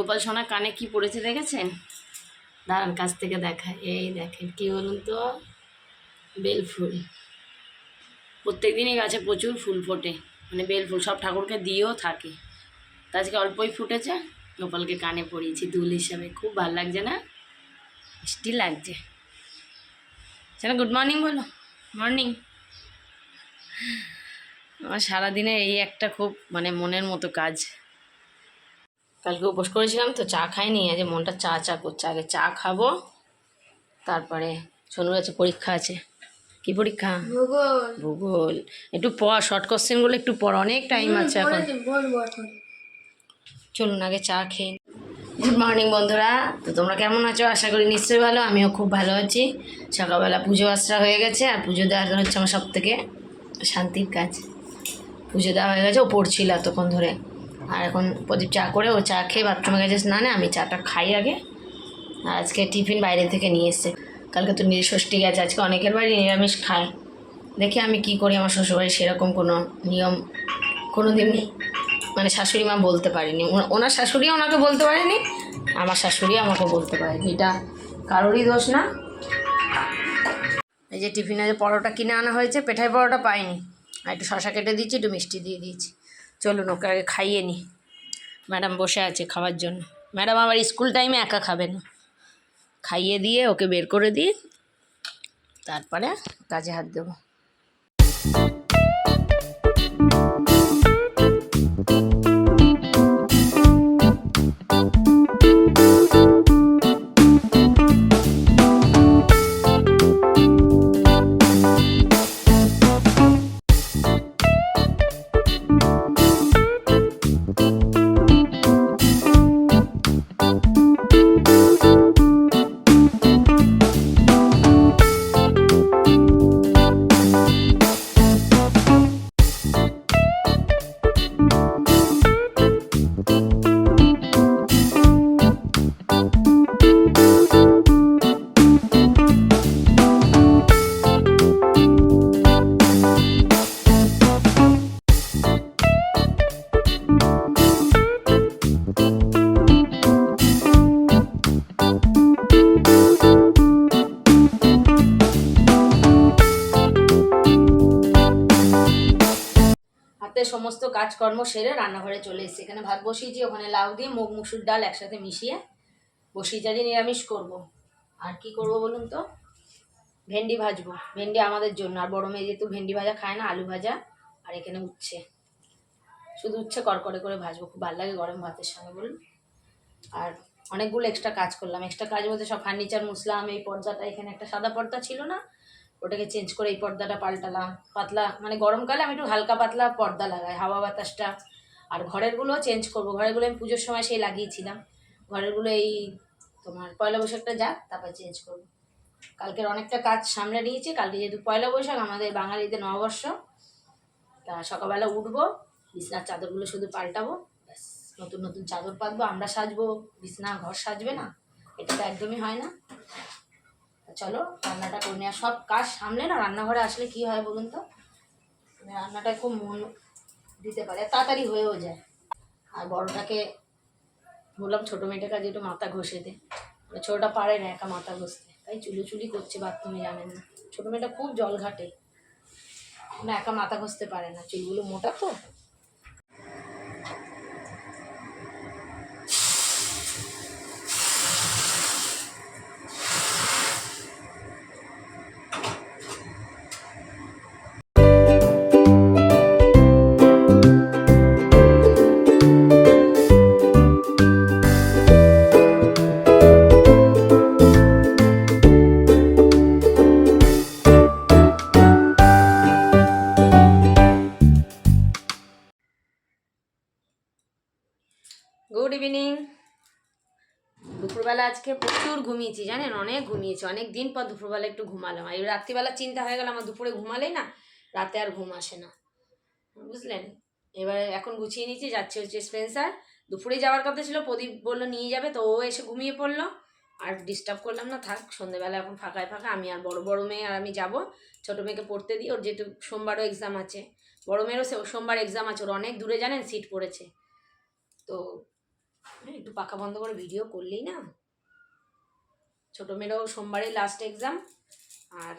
গোপাল সোনা কানে কি পড়েছে দেখেছেন? দাঁড়ান কাছ থেকে দেখায়। এই দেখেন কি বলুন তো, বেল ফুল। প্রত্যেক দিনই গাছে প্রচুর ফুল ফোটে, মানে বেল ফুল সব ঠাকুরকে দিয়েও থাকে। তা আজকে অল্পই ফুটেছে, গোপালকে কানে পরিয়েছি দুল হিসাবে। খুব ভালো লাগছে না? মিষ্টি লাগছে। চলো গুড মর্নিং বলো। মর্নিং। আমার সারাদিনে এই একটা খুব মানে মনের মতো কাজ। কালকে উপোস করেছিলাম তো, চা খাইনি, আজ মনটা চা চা করছে। আগে চা খাবো, তারপরে সোনুর কাছে পরীক্ষা আছে। কি পরীক্ষা? ভূগোল। ভূগোল। একটু পড়, শর্ট কোশ্চেনগুলো একটু পড়, অনেক টাইম আছে এখন। চলুন আগে চা খেয়ে। গুড মর্নিং বন্ধুরা, তো তোমরা কেমন আছো? আশা করি নিশ্চয়ই ভালো। আমিও খুব ভালো আছি। সকালবেলা পুজো আশ্রা হয়ে গেছে, আর পুজো দেওয়া হচ্ছে আমার সব থেকে শান্তির কাজ। পুজো দেওয়া হয়ে গেছে, ও পড়ছিল এতক্ষণ ধরে। আর এখন প্রদীপ চা করে, ও চা খেয়ে বাথরুমে গেছে স্নানে, আমি চাটা খাই আগে। আর আজকে টিফিন বাইরে থেকে নিয়ে এসছে। কালকে তো ষষ্ঠী গেছে, আজকে অনেকের বাড়ি নিরামিষ খায়। দেখি আমি কি করি। আমার শ্বশুরবাড়ি সেরকম কোনো নিয়ম কোনো দিন মানে শাশুড়ি মা বলতে পারেনি, ওনার শাশুড়িও ওনাকে বলতে পারেনি, আমার শাশুড়িও আমাকে বলতে পারেনি। এটা কারোরই দোষ না। এই যে টিফিনে যে পরোটা কিনে আনা হয়েছে, পেঠাই পরোটা পাইনি, আর একটু শশা কেটে দিয়েছি, একটু মিষ্টি দিয়ে দিয়েছি। চলুন ওকে আগে খাইয়ে নিই। ম্যাডাম বসে আছে খাওয়ার জন্য। ম্যাডাম আবার স্কুল টাইমে একা খাবে না, খাইয়ে দিয়ে ওকে বের করে দিই, তারপরে কাজে হাত দেবো। সমস্ত কাজকর্ম সেরে রান্নাঘরে চলে এসেছি। এখানে ভাত বসিয়েছি, ওখানে লাউ দিয়ে মুগ মুসুর ডাল একসাথে মিশিয়ে বসিয়ে চালিয়ে নিরামিষ করব। আর কি করব বলুন তো, ভেন্ডি ভাজবো। ভেন্ডি আমাদের জন্য, আর বড় মেয়ে যেহেতু ভেন্ডি ভাজা খায় না, আলু ভাজা। আর এখানে উচ্ছে, শুধু উচ্ছে কড়কড়ে করে ভাজবো, খুব ভালো লাগে গরম ভাতের সঙ্গে বলুন। আর অনেকগুলো এক্সট্রা কাজ করলাম। এক্সট্রা কাজ বলতে সব ফার্নিচার মুছলাম। এই পর্দাটা, এখানে একটা সাদা পর্দা ছিল না, ওটাকে চেঞ্জ করে এই পর্দাটা পাল্টালাম। পাতলা মানে গরমকালে আমি একটু হালকা পাতলা পর্দা লাগাই, হাওয়া বাতাসটা। আর ঘরেরগুলো চেঞ্জ করবো। ঘরেরগুলো আমি পুজোর সময় সেই লাগিয়েছিলাম। ঘরেরগুলো এই তোমার পয়লা বৈশাখটা যাক, তারপর চেঞ্জ করবো। কালকের অনেকটা কাজ সামনে নিয়েছি। কালকে যেহেতু পয়লা বৈশাখ, আমাদের বাঙালিদের নববর্ষ, তা সকালবেলা উঠবো, বিছনার চাদরগুলো শুধু পাল্টাবো, ব্যাস। নতুন নতুন চাদর পাতবো, আমরা সাজবো, বিছনা ঘর সাজবে না, এটা তো একদমই হয় না। চলো রান্নাটা করে নেওয়া। সব কাজ সামলে না রান্নাঘরে আসলে কি হয় বলুন তো, রান্নাটায় খুব মন দিতে পারে, তাড়াতাড়ি হয়েও যায়। আর বড়টাকে বললাম ছোটো মেয়েটার কাছে একটু মাথা ঘষে দে, ছোটোটা পারে না একা মাথা ঘষতে, তাই চুলি করছে বাথরুমে, জানেন না। ছোটো মেয়েটা খুব জল ঘাটে না, একা মাথা ঘষতে পারে না, চুলগুলো মোটা তো। Good evening. দুপুরবেলা আজকে প্রচুর ঘুমিয়েছি, জানেন, অনেক ঘুমিয়েছি। অনেক দিন পর দুপুরবেলা একটু ঘুমালাম। আর রাত্রিবেলা চিন্তা হয়ে গেল আমার দুপুরে ঘুমালেই না রাতে আর ঘুম আসে না, বুঝলেন। এবার এখন গুছিয়ে নিয়েছি, যাচ্ছে হচ্ছে স্পেন্সার। দুপুরে যাওয়ার কথা ছিল, প্রদীপ বললো নিয়ে যাবে, তো ও এসে ঘুমিয়ে পড়লো। আর ডিস্টার্ব করলাম না, থাক। সন্ধ্যেবেলা এখন ফাঁকা, আমি আর বড় মেয়ে আর আমি যাব। ছোটো মেয়েকে পড়তে দিই, ওর যেহেতু সোমবারও এক্সাম আছে। বড় মেয়েরও সোমবার এক্সাম আছে, ওর অনেক দূরে, জানেন, সিট পড়েছে। তো একটু পাখা বন্ধ করে ভিডিও করলেই না। ছোটো মেয়েরও সোমবারে লাস্ট এক্সাম, আর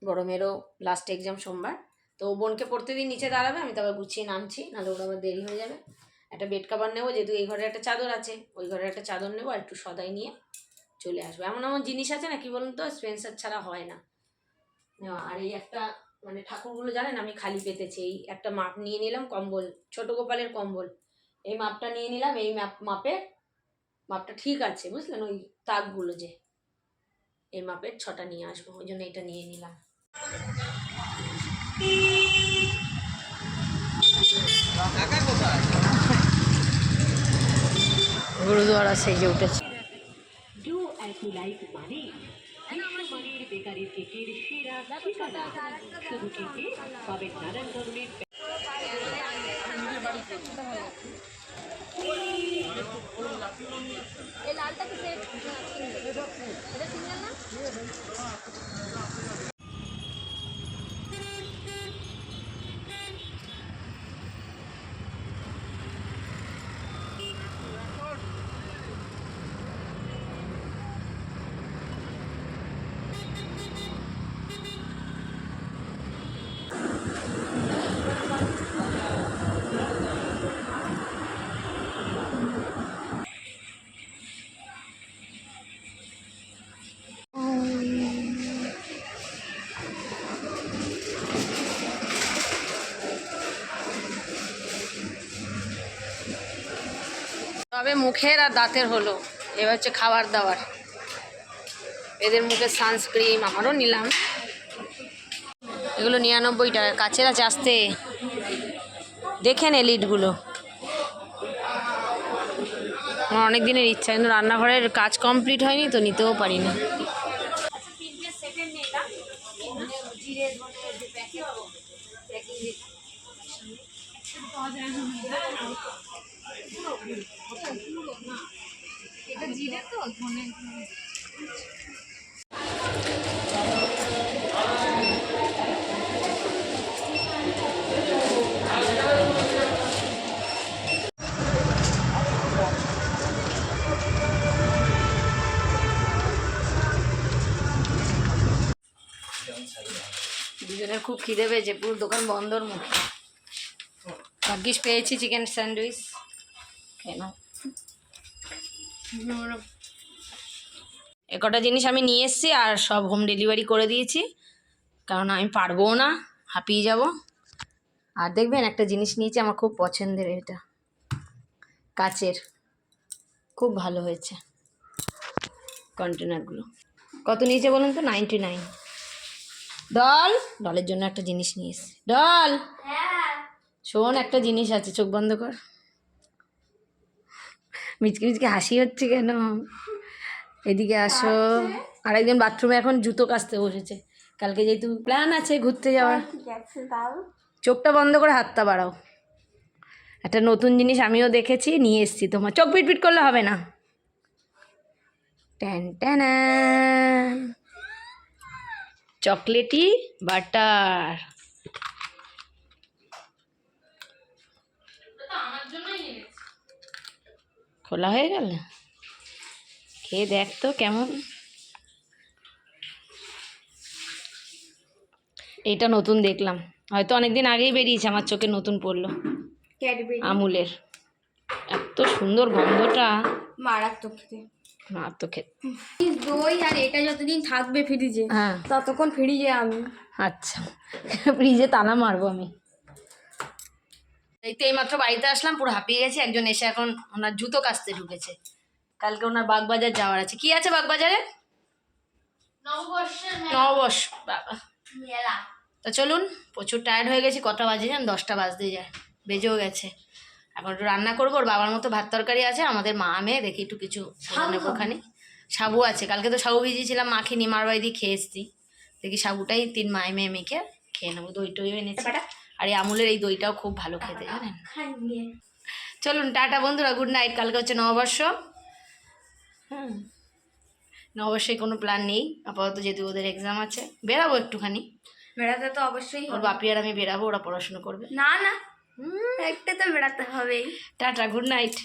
বড়ো মেয়েরও লাস্ট এক্সাম সোমবার। তো বোনকে পড়তে দিন নিচে দাঁড়াবে, আমি তারপর গুছিয়ে নামছি, নাহলে ওরা আবার দেরি হয়ে যাবে। একটা বেড কাভার নেবো, যেহেতু এই ঘরে একটা চাদর আছে, ওই ঘরে একটা চাদর নেবো, আর একটু সদাই নিয়ে চলে আসবো। এমন এমন জিনিস আছে না, কি বলুন তো, স্পেন্সার ছাড়া হয় না। আর এই একটা মানে ঠাকুরগুলো জানেন আমি খালি পেতেছি, এই একটা মাপ নিয়ে নিলাম, কম্বল, ছোট গোপালের কম্বল, এই মাপটা নিয়ে নিলাম। এই মাপটা ঠিক আছে, বুঝলেন, ওই তাকগুলো যে এই মাপের 6টা নিয়ে আসবো, ওই জন্য এটা নিয়ে নিলাম। গুরুদুয়ারা সেজে উঠেছে। তবে মুখের আর দাঁতের হলো, এবার হচ্ছে খাবার দাবার। এদের মুখে সানস্ক্রিন আমারও নিলাম, এগুলো 99 টাকা। কাছের আছে, আসতে দেখেন এলিটগুলো। আমার অনেক দিনের ইচ্ছা, কিন্তু রান্নাঘরের কাজ কমপ্লিট হয়নি তো নিতেও পারি না। দুজনের খুব খিদে পেয়েছে, পুরো দোকান বন্ধর মুখে। ভাগ্যিস পেয়েছি চিকেন স্যান্ডউইচ, কেন এ কটা জিনিস আমি নিয়ে এসেছি, আর সব হোম ডেলিভারি করে দিয়েছি, কারণ আমি পারবো না, হাঁপিয়ে যাব। আর দেখবেন একটা জিনিস নিয়েছি, আমার খুব পছন্দের, এটা কাচের, খুব ভালো হয়েছে কন্টেনারগুলো। কত নিয়েছে বলুন তো? 99। ডলের জন্য একটা জিনিস নিয়ে এসেছি। ডল, শোন, একটা জিনিস আছে, চোখ বন্ধ কর। মিচকে মিচকে হাসি হচ্ছে কেন? এদিকে আসো। আরেকজন বাথরুমে এখন জুতো কাচতে বসেছে, কালকে যেহেতু প্ল্যান আছে ঘুরতে যাওয়ার। চোখটা বন্ধ করে হাতটা বাড়াও। একটা নতুন জিনিস আমিও দেখেছি, নিয়ে এসেছি, তোমার চোখ পিটপিট করলে হবে না। Tan tan, chocolatey butter. খোলা হয়ে গেল, খেয়ে দেখ তো কেমন। এইটা নতুন দেখলাম, হয়তো অনেকদিন আগেই বেরিয়েছে, আমার চোখে নতুন পড়লো। আমুলের, এত সুন্দর গন্ধটা, মারাত্মক খেতে। মারাত্মক খেতে। দই আর এটা যতদিন থাকবে ফ্রিজে, হ্যাঁ ততক্ষণ ফ্রিজে আমি। আচ্ছা, ফ্রিজে তালা মারবো আমি। এই তো এইমাত্র বাড়িতে আসলাম, পুরো হাঁপিয়ে গেছি। একজন এসে এখন ওনার জুতো কাচতে ঢুকেছে, কালকে ওনার বাগবাজার যাওয়ার আছে। কি আছে বাগবাজারে? নববর্ষ, বাবা। তা চলুন, প্রচুর টায়ার্ড হয়ে গেছি। কটা বাজে যান? 10টা বাজতে যায়, বেজেও গেছে। এখন একটু রান্না করবো, ওর বাবার মতো ভাত তরকারি আছে, আমাদের মা মেয়ে দেখি একটু কিছু নেবো। ওখানে সাবু আছে, কালকে তো সাবু ভিজিয়েছিলাম, মাখি নিমার বাড়ি দিয়ে খেয়ে এসছি। দেখি সাবুটাই 3 মায়ে মেয়ে মেখে খেয়ে নেবো। দই টই এনেছি, আর এই আমুলের এই দইটাও খুব ভালো খেতে, জানেন। চলুন টাটা বন্ধুরা, গুড নাইট। কালকে হচ্ছে নববর্ষ। হ্যাঁ, নববর্ষে কোনো প্ল্যান নেই আপাতত, যেহেতু ওদের এক্সাম আছে। বেরাবো একটুখানি, বেড়াতে তো অবশ্যই ওর বাপি আর আমি বেরাবো, ওরা পড়াশোনা করবে। না না, একটা তো বেড়াতে হবেই। Tata, good night.